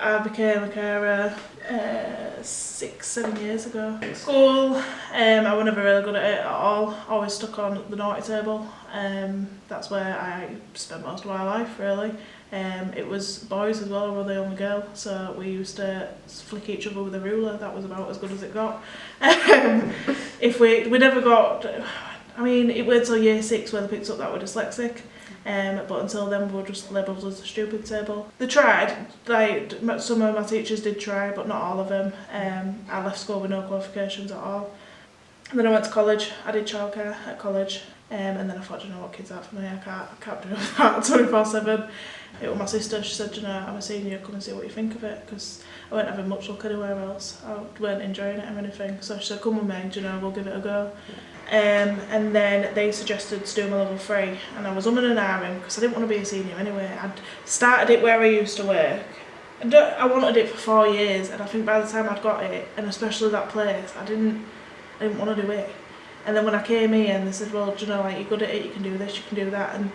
I became a carer 6-7 years ago. School, I was never really good at it at all. Always stuck on the naughty table. That's where I spent most of my life, really. It was boys as well, I was the only girl, so we used to flick each other with a ruler. That was about as good as it got. If we never got, I mean, it went till year 6 where they picked up that we're dyslexic. But until then we were just labelled as a stupid table. They tried, like some of my teachers did try, but not all of them. I left school with no qualifications at all. And then I went to college. I did childcare at college, and then I thought, you know what, kids are for me, I can't do that 24/7. It was my sister, she said, you know, I'm a senior, come and see what you think of it, because I weren't having much luck anywhere else. I weren't enjoying it or anything, so she said, come with me, you know, we'll give it a go. And then they suggested to do my level 3, and I was umming and ahhing because I didn't want to be a senior anyway. I'd started it where I used to work. I wanted it for 4 years, and I think by the time I'd got it, and especially that place, I didn't want to do it. And then when I came here and they said, well, do you know, like, you're good at it, you can do this, you can do that, and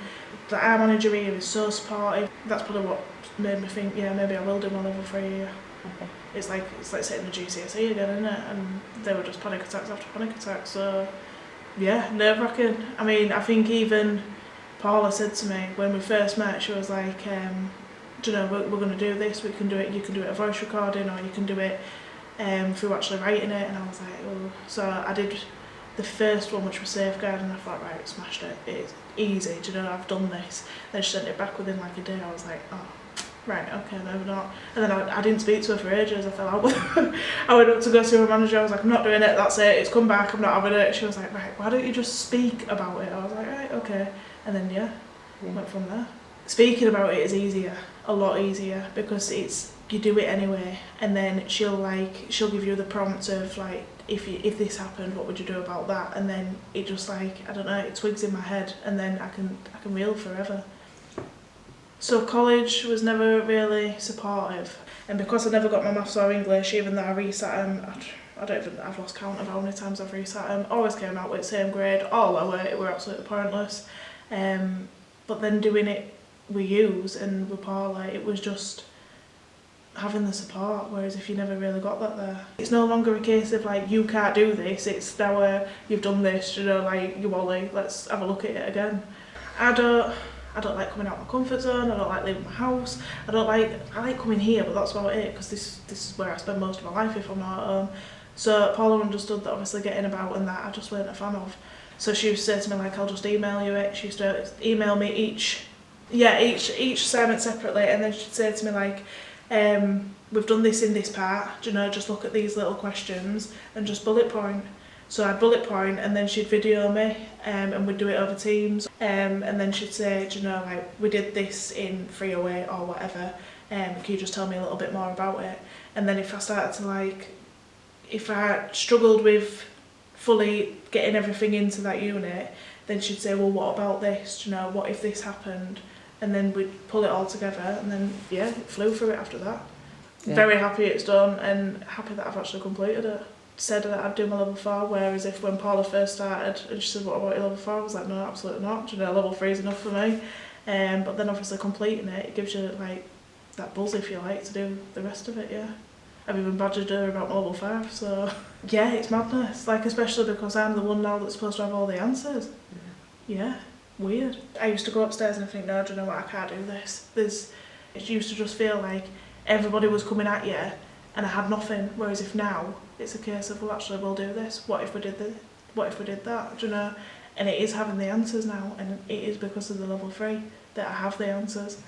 our manager here is so supportive. That's probably what made me think, yeah, maybe I will do my level 3 here. Okay. It's like sitting the GCSE again, isn't it? And they were just panic attacks after panic attacks, so yeah, nerve-wracking. I mean, I think even Paula said to me when we first met, she was like, do you know, we're going to do this, we can do it, you can do it a voice recording, or you can do it through actually writing it. And I was like, oh. So I did the first one, which was safeguard, and I thought, right, smashed it, it's easy, do you know, I've done this. Then she sent it back within like a day. I was like, oh, right, okay, maybe not. And then I didn't speak to her for ages. I fell out with her. I went up to go see her manager. I was like, I'm not doing it, that's it, it's come back, I'm not having it. She was like, right, why don't you just speak about it? I was like, right, okay. And then yeah, went from there. Speaking about it is easier, a lot easier, because you do it anyway, and then she'll give you the prompt of like, if this happened, what would you do about that? And then it just like, I don't know, it twigs in my head, and then I can reel forever. So college was never really supportive, and because I never got my maths or English, even though I resat them, I've lost count of how many times I've resat them, always came out with the same grade, or lower. It were absolutely pointless. But then doing it with yous and with Paula, it was just having the support, whereas if you never really got that there. It's no longer a case of like, you can't do this, it's now you've done this, you know, like, you Wally, let's have a look at it again. I don't like coming out of my comfort zone, I don't like leaving my house, I like coming here, but that's about it, because this is where I spend most of my life if I'm not at home. So Paula understood that obviously getting about and that I just weren't a fan of. So she used to say to me like, I'll just email you it. She used to email me each assignment separately, and then she'd say to me like, we've done this in this part, do you know, just look at these little questions and just bullet point. So I'd bullet point, and then she'd video me, and we'd do it over Teams, and then she'd say, do you know, like, we did this in 308 or whatever, can you just tell me a little bit more about it? And then if I started to like, if I struggled with fully getting everything into that unit, then she'd say, well, what about this, do you know, what if this happened? And then we'd pull it all together, and then yeah, it flew through it after that. Yeah. Very happy it's done, and happy that I've actually completed it. Said that I'd do my level 4, whereas if when Paula first started and she said, what about your level 4? I was like, no, absolutely not, do you know, level 3 is enough for me. But then obviously completing it gives you like that buzz, if you like, to do the rest of it, yeah. I've even badgered her about my level 5, so yeah, it's madness, like, especially because I'm the one now that's supposed to have all the answers. Yeah, weird. I used to go upstairs and I think, no, do you know what, I can't do this. It used to just feel like everybody was coming at you and I had nothing, whereas if now it's a case of, well, actually we'll do this, what if we did this, what if we did that, do you know? And it is having the answers now, and it is because of the level 3 that I have the answers.